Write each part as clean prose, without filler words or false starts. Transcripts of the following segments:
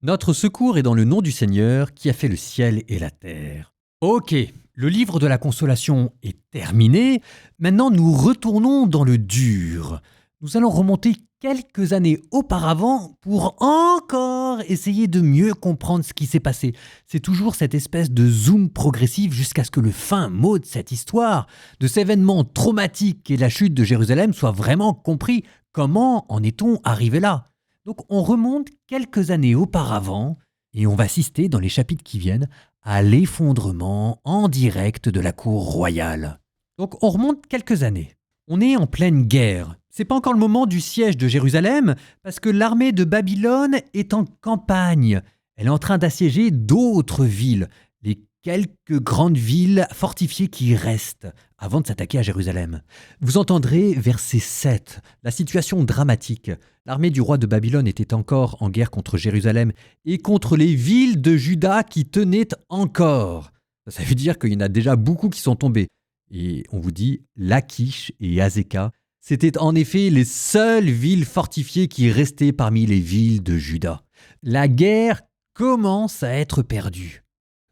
Notre secours est dans le nom du Seigneur qui a fait le ciel et la terre. Ok, le livre de la consolation est terminé. Maintenant, nous retournons dans le dur. Nous allons remonter quelques années auparavant pour encore essayer de mieux comprendre ce qui s'est passé. C'est toujours cette espèce de zoom progressif jusqu'à ce que le fin mot de cette histoire, de cet événement traumatique qu'est la chute de Jérusalem, soit vraiment compris. Comment en est-on arrivé là ? Donc on remonte quelques années auparavant et on va assister dans les chapitres qui viennent à l'effondrement en direct de la cour royale. Donc on remonte quelques années. On est en pleine guerre. C'est pas encore le moment du siège de Jérusalem parce que l'armée de Babylone est en campagne. Elle est en train d'assiéger d'autres villes, les quelques grandes villes fortifiées qui restent avant de s'attaquer à Jérusalem. Vous entendrez verset 7, la situation dramatique. L'armée du roi de Babylone était encore en guerre contre Jérusalem et contre les villes de Juda qui tenaient encore. Ça veut dire qu'il y en a déjà beaucoup qui sont tombés. Et on vous dit, Lachish et Azekah, c'était en effet les seules villes fortifiées qui restaient parmi les villes de Juda. La guerre commence à être perdue.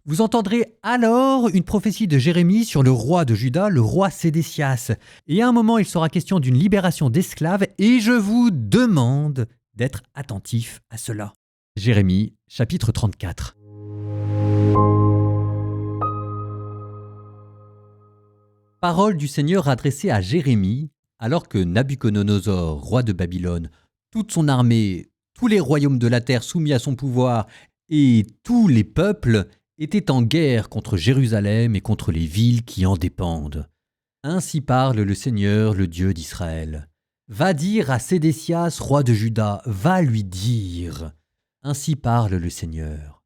Vous entendrez alors une prophétie de Jérémie sur le roi de Juda, le roi Sédécias. Et à un moment, il sera question d'une libération d'esclaves et je vous demande d'être attentif à cela. Jérémie, chapitre 34. Parole du Seigneur adressée à Jérémie, alors que Nabuchodonosor, roi de Babylone, toute son armée, tous les royaumes de la terre soumis à son pouvoir et tous les peuples étaient en guerre contre Jérusalem et contre les villes qui en dépendent. Ainsi parle le Seigneur, le Dieu d'Israël. Va dire à Sédécias, roi de Juda, va lui dire. Ainsi parle le Seigneur.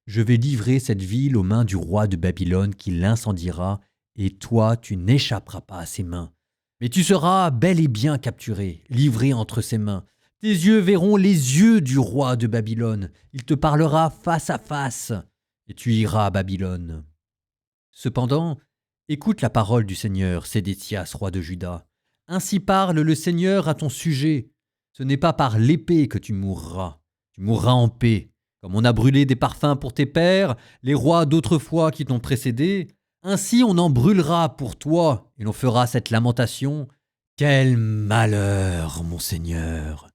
Je vais livrer cette ville aux mains du roi de Babylone qui l'incendiera, et toi tu n'échapperas pas à ses mains. Mais tu seras bel et bien capturé, livré entre ses mains. Tes yeux verront les yeux du roi de Babylone. Il te parlera face à face. Et tu iras à Babylone. Cependant, écoute la parole du Seigneur, Sédécias, roi de Juda. Ainsi parle le Seigneur à ton sujet. Ce n'est pas par l'épée que tu mourras en paix. Comme on a brûlé des parfums pour tes pères, les rois d'autrefois qui t'ont précédé, ainsi on en brûlera pour toi, et l'on fera cette lamentation. Quel malheur, mon Seigneur!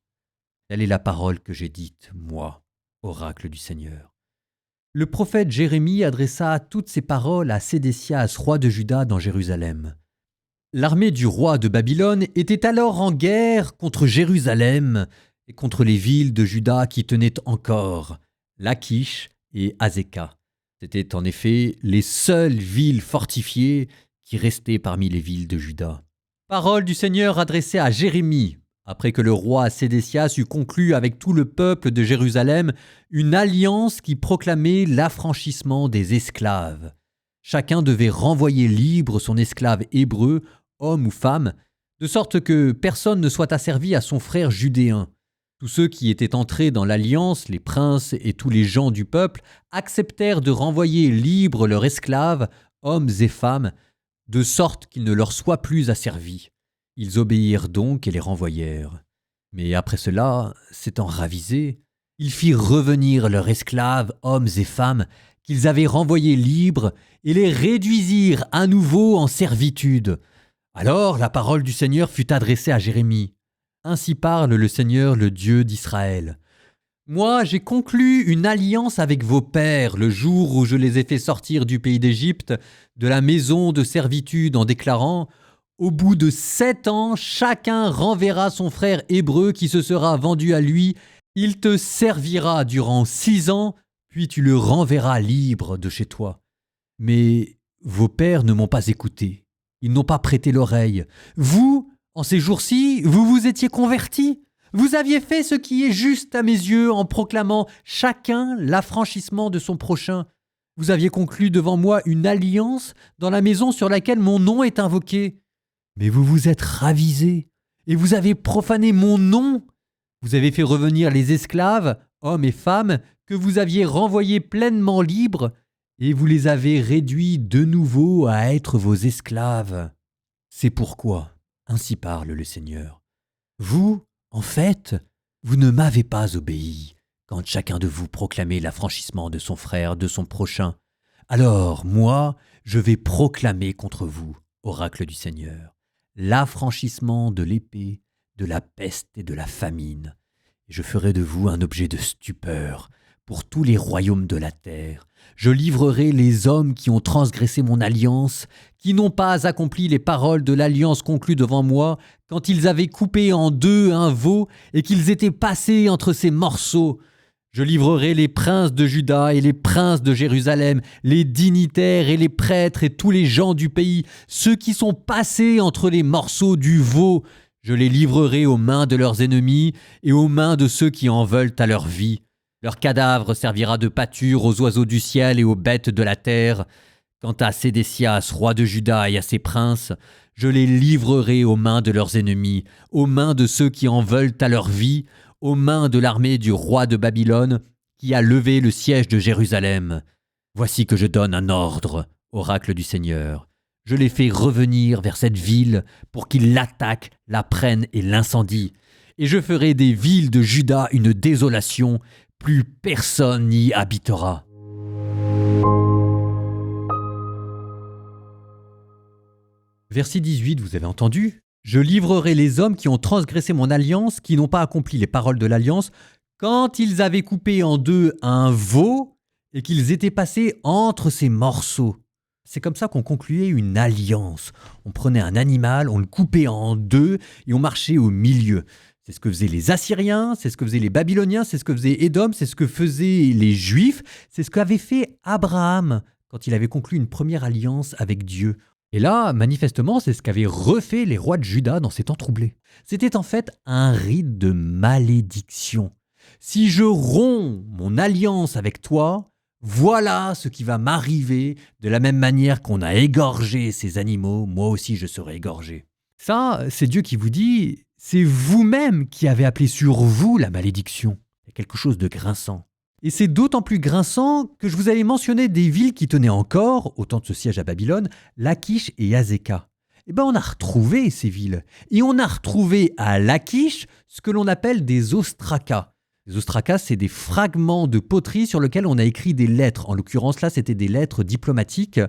Telle est la parole que j'ai dite, moi, oracle du Seigneur. Le prophète Jérémie adressa toutes ces paroles à Sédécias, roi de Juda, dans Jérusalem. L'armée du roi de Babylone était alors en guerre contre Jérusalem et contre les villes de Juda qui tenaient encore, Lachish et Azekah. C'étaient en effet les seules villes fortifiées qui restaient parmi les villes de Juda. Parole du Seigneur adressée à Jérémie. Après que le roi Sédécias eut conclu avec tout le peuple de Jérusalem une alliance qui proclamait l'affranchissement des esclaves. Chacun devait renvoyer libre son esclave hébreu, homme ou femme, de sorte que personne ne soit asservi à son frère judéen. Tous ceux qui étaient entrés dans l'alliance, les princes et tous les gens du peuple, acceptèrent de renvoyer libres leurs esclaves, hommes et femmes, de sorte qu'ils ne leur soient plus asservis. Ils obéirent donc et les renvoyèrent. Mais après cela, s'étant ravisés, ils firent revenir leurs esclaves, hommes et femmes, qu'ils avaient renvoyés libres, et les réduisirent à nouveau en servitude. Alors la parole du Seigneur fut adressée à Jérémie. Ainsi parle le Seigneur, le Dieu d'Israël. Moi, j'ai conclu une alliance avec vos pères le jour où je les ai fait sortir du pays d'Égypte, de la maison de servitude, en déclarant « Au bout de 7 ans, chacun renverra son frère hébreu qui se sera vendu à lui. Il te servira durant 6 ans, puis tu le renverras libre de chez toi. » Mais vos pères ne m'ont pas écouté. Ils n'ont pas prêté l'oreille. Vous, en ces jours-ci, vous vous étiez convertis. Vous aviez fait ce qui est juste à mes yeux en proclamant chacun l'affranchissement de son prochain. Vous aviez conclu devant moi une alliance dans la maison sur laquelle mon nom est invoqué. Mais vous vous êtes ravisés et vous avez profané mon nom. Vous avez fait revenir les esclaves, hommes et femmes, que vous aviez renvoyés pleinement libres, et vous les avez réduits de nouveau à être vos esclaves. C'est pourquoi, ainsi parle le Seigneur, vous, en fait, vous ne m'avez pas obéi quand chacun de vous proclamez l'affranchissement de son frère, de son prochain. Alors, moi, je vais proclamer contre vous, oracle du Seigneur, l'affranchissement de l'épée, de la peste et de la famine. Je ferai de vous un objet de stupeur pour tous les royaumes de la terre. Je livrerai les hommes qui ont transgressé mon alliance, qui n'ont pas accompli les paroles de l'alliance conclue devant moi, quand ils avaient coupé en deux un veau et qu'ils étaient passés entre ces morceaux. Je livrerai les princes de Juda et les princes de Jérusalem, les dignitaires et les prêtres et tous les gens du pays, ceux qui sont passés entre les morceaux du veau. Je les livrerai aux mains de leurs ennemis et aux mains de ceux qui en veulent à leur vie. Leur cadavre servira de pâture aux oiseaux du ciel et aux bêtes de la terre. Quant à Sédécias, roi de Juda, et à ses princes, je les livrerai aux mains de leurs ennemis, aux mains de ceux qui en veulent à leur vie, aux mains de l'armée du roi de Babylone, qui a levé le siège de Jérusalem. Voici que je donne un ordre, oracle du Seigneur. Je les fais revenir vers cette ville pour qu'ils l'attaquent, la prennent et l'incendient. Et je ferai des villes de Juda une désolation, plus personne n'y habitera. Verset 18, vous avez entendu ? Je livrerai les hommes qui ont transgressé mon alliance, qui n'ont pas accompli les paroles de l'alliance, quand ils avaient coupé en deux un veau et qu'ils étaient passés entre ces morceaux. C'est comme ça qu'on concluait une alliance. On prenait un animal, on le coupait en deux et on marchait au milieu. C'est ce que faisaient les Assyriens, c'est ce que faisaient les Babyloniens, c'est ce que faisait Édom, c'est ce que faisaient les Juifs, c'est ce qu'avait fait Abraham quand il avait conclu une première alliance avec Dieu. Et là, manifestement, c'est ce qu'avaient refait les rois de Juda dans ces temps troublés. C'était en fait un rite de malédiction. Si je romps mon alliance avec toi, voilà ce qui va m'arriver. De la même manière qu'on a égorgé ces animaux, moi aussi je serai égorgé. Ça, c'est Dieu qui vous dit, c'est vous-même qui avez appelé sur vous la malédiction. Il y a quelque chose de grinçant. Et c'est d'autant plus grinçant que je vous avais mentionné des villes qui tenaient encore, au temps de ce siège à Babylone, Lachish et Azekah. Eh bien, on a retrouvé ces villes. Et on a retrouvé à Lachish ce que l'on appelle des ostrakas. Les ostrakas, c'est des fragments de poterie sur lesquels on a écrit des lettres. En l'occurrence, là, c'était des lettres diplomatiques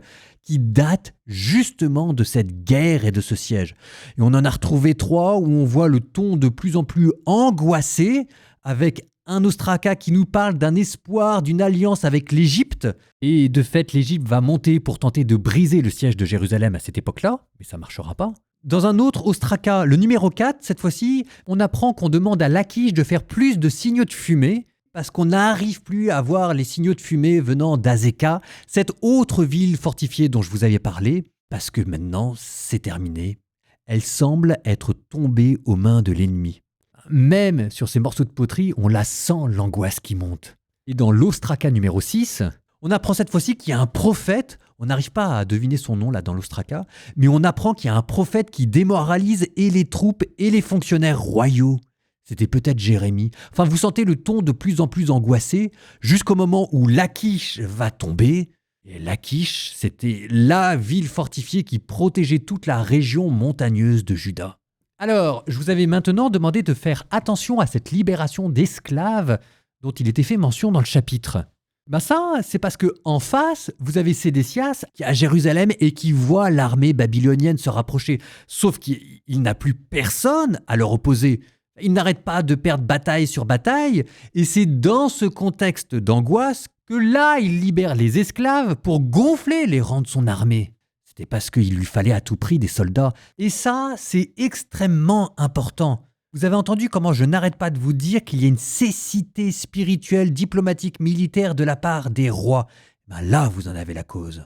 qui datent justement de cette guerre et de ce siège. Et on en a retrouvé 3 où on voit le ton de plus en plus angoissé, avec un ostraka qui nous parle d'un espoir, d'une alliance avec l'Égypte. Et de fait, l'Égypte va monter pour tenter de briser le siège de Jérusalem à cette époque-là, mais ça ne marchera pas. Dans un autre ostraka, le numéro 4, cette fois-ci, on apprend qu'on demande à Lachish de faire plus de signaux de fumée, parce qu'on n'arrive plus à voir les signaux de fumée venant d'Azekah, cette autre ville fortifiée dont je vous avais parlé, parce que maintenant, c'est terminé. Elle semble être tombée aux mains de l'ennemi. Même sur ces morceaux de poterie, on la sent, l'angoisse qui monte. Et dans l'ostraka numéro 6, on apprend cette fois-ci qu'il y a un prophète, on n'arrive pas à deviner son nom là dans l'ostraka, mais on apprend qu'il y a un prophète qui démoralise et les troupes et les fonctionnaires royaux. C'était peut-être Jérémie. Enfin, vous sentez le ton de plus en plus angoissé, jusqu'au moment où Lachish va tomber. Et Lachish, c'était la ville fortifiée qui protégeait toute la région montagneuse de Juda. Alors, je vous avais maintenant demandé de faire attention à cette libération d'esclaves dont il était fait mention dans le chapitre. Ben ça, c'est parce que en face, vous avez Sédécias qui est à Jérusalem et qui voit l'armée babylonienne se rapprocher. Sauf qu'il n'a plus personne à leur opposer. Il n'arrête pas de perdre bataille sur bataille. Et c'est dans ce contexte d'angoisse que là, il libère les esclaves pour gonfler les rangs de son armée. C'était parce qu'il lui fallait à tout prix des soldats. Et ça, c'est extrêmement important. Vous avez entendu comment je n'arrête pas de vous dire qu'il y a une cécité spirituelle, diplomatique, militaire de la part des rois. Ben là, vous en avez la cause.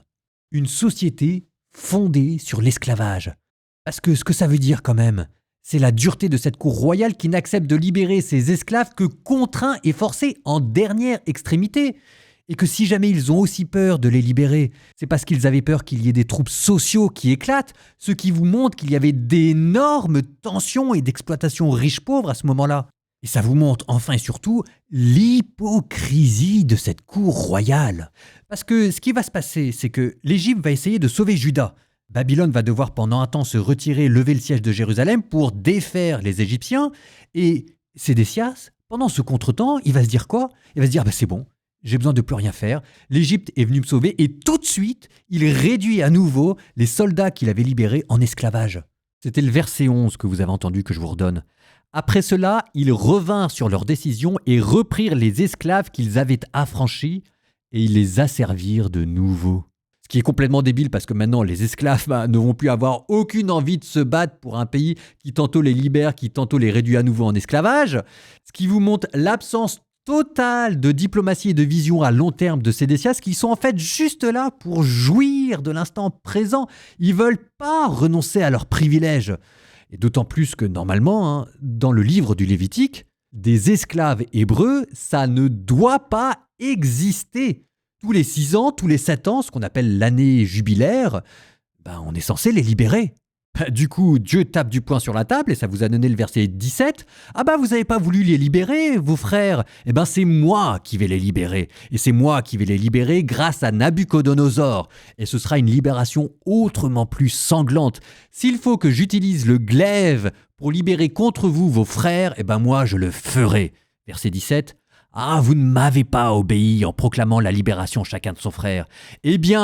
Une société fondée sur l'esclavage. Parce que ce que ça veut dire quand même, c'est la dureté de cette cour royale qui n'accepte de libérer ses esclaves que contraints et forcés en dernière extrémité. Et que si jamais ils ont aussi peur de les libérer, c'est parce qu'ils avaient peur qu'il y ait des troubles sociaux qui éclatent, ce qui vous montre qu'il y avait d'énormes tensions et d'exploitation riche-pauvre à ce moment-là. Et ça vous montre enfin et surtout l'hypocrisie de cette cour royale. Parce que ce qui va se passer, c'est que l'Égypte va essayer de sauver Juda. Babylone va devoir pendant un temps se retirer, lever le siège de Jérusalem pour défaire les Égyptiens. Et Sédécias, Pendant ce contretemps, il va se dire quoi? Il va se dire, c'est bon, j'ai besoin de plus rien faire. L'Égypte est venue me sauver et tout de suite, il réduit à nouveau les soldats qu'il avait libérés en esclavage. C'était le verset 11 que vous avez entendu que je vous redonne. Après cela, ils revinrent sur leur décision et reprirent les esclaves qu'ils avaient affranchis et ils les asservirent de nouveau. Ce qui est complètement débile parce que maintenant les esclaves ne vont plus avoir aucune envie de se battre pour un pays qui tantôt les libère, qui tantôt les réduit à nouveau en esclavage. Ce qui vous montre l'absence totale de diplomatie et de vision à long terme de Sédécias qui sont en fait juste là pour jouir de l'instant présent. Ils veulent pas renoncer à leurs privilèges. Et d'autant plus que normalement, dans le livre du Lévitique, des esclaves hébreux, ça ne doit pas exister. Tous les 6 ans, tous les 7 ans, ce qu'on appelle l'année jubilaire, on est censé les libérer. Du coup, Dieu tape du poing sur la table et ça vous a donné le verset 17. Vous n'avez pas voulu les libérer, vos frères. C'est moi qui vais les libérer. Et c'est moi qui vais les libérer grâce à Nabuchodonosor. Et ce sera une libération autrement plus sanglante. S'il faut que j'utilise le glaive pour libérer contre vous vos frères, moi je le ferai. Verset 17. Vous ne m'avez pas obéi en proclamant la libération chacun de son frère.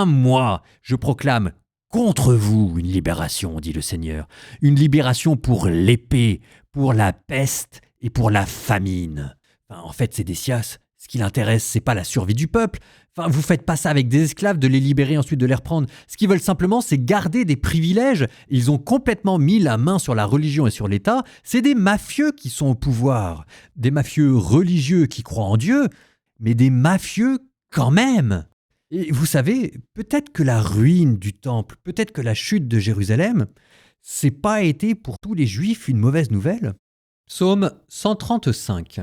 Moi, je proclame contre vous une libération, dit le Seigneur. Une libération pour l'épée, pour la peste et pour la famine. En fait, Sédécias, ce qui l'intéresse, c'est pas la survie du peuple. Vous faites pas ça avec des esclaves, de les libérer ensuite de les reprendre. Ce qu'ils veulent simplement, c'est garder des privilèges. Ils ont complètement mis la main sur la religion et sur l'État. C'est des mafieux qui sont au pouvoir. Des mafieux religieux qui croient en Dieu, mais des mafieux quand même. Et vous savez, peut-être que la ruine du temple, peut-être que la chute de Jérusalem, c'est pas été pour tous les Juifs une mauvaise nouvelle. Psaume 135.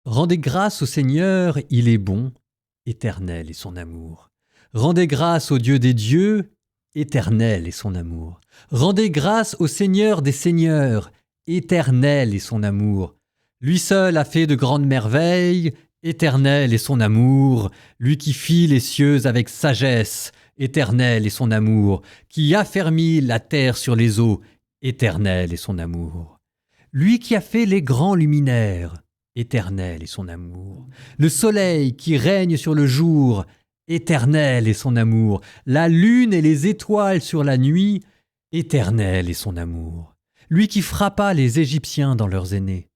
Rendez grâce au Seigneur, il est bon, éternel est son amour. Rendez grâce au Dieu des dieux, éternel est son amour. Rendez grâce au Seigneur des seigneurs, éternel est son amour. Lui seul a fait de grandes merveilles, éternel est son amour, lui qui fit les cieux avec sagesse, éternel est son amour, qui affermit la terre sur les eaux, éternel est son amour. Lui qui a fait les grands luminaires, éternel est son amour. Le soleil qui règne sur le jour, éternel est son amour. La lune et les étoiles sur la nuit, éternel est son amour. Lui qui frappa les Égyptiens dans leurs aînés,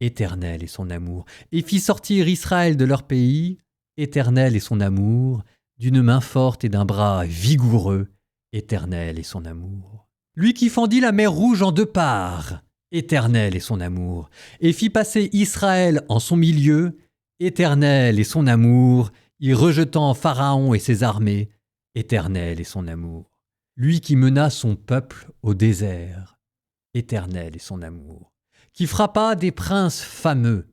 éternel est son amour, et fit sortir Israël de leur pays, éternel est son amour, d'une main forte et d'un bras vigoureux, éternel est son amour. Lui qui fendit la mer Rouge en 2 parts, éternel est son amour, et fit passer Israël en son milieu, éternel est son amour, y rejetant Pharaon et ses armées, éternel est son amour. Lui qui mena son peuple au désert, éternel est son amour. Qui frappa des princes fameux,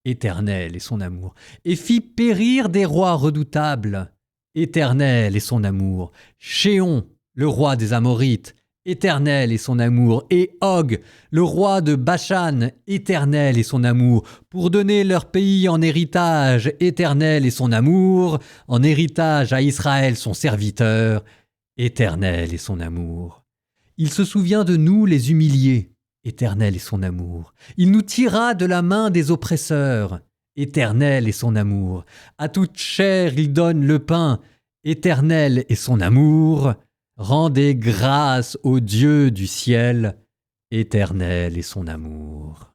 éternel est son amour, et fit périr des rois redoutables, éternel est son amour. Shéon, le roi des Amorites, éternel est son amour, et Og, le roi de Bashan, éternel est son amour, pour donner leur pays en héritage, éternel est son amour, en héritage à Israël son serviteur, éternel est son amour. Il se souvient de nous les humiliés, éternel est son amour. Il nous tira de la main des oppresseurs, éternel est son amour. À toute chair il donne le pain, éternel est son amour. Rendez grâce au Dieu du ciel, éternel est son amour.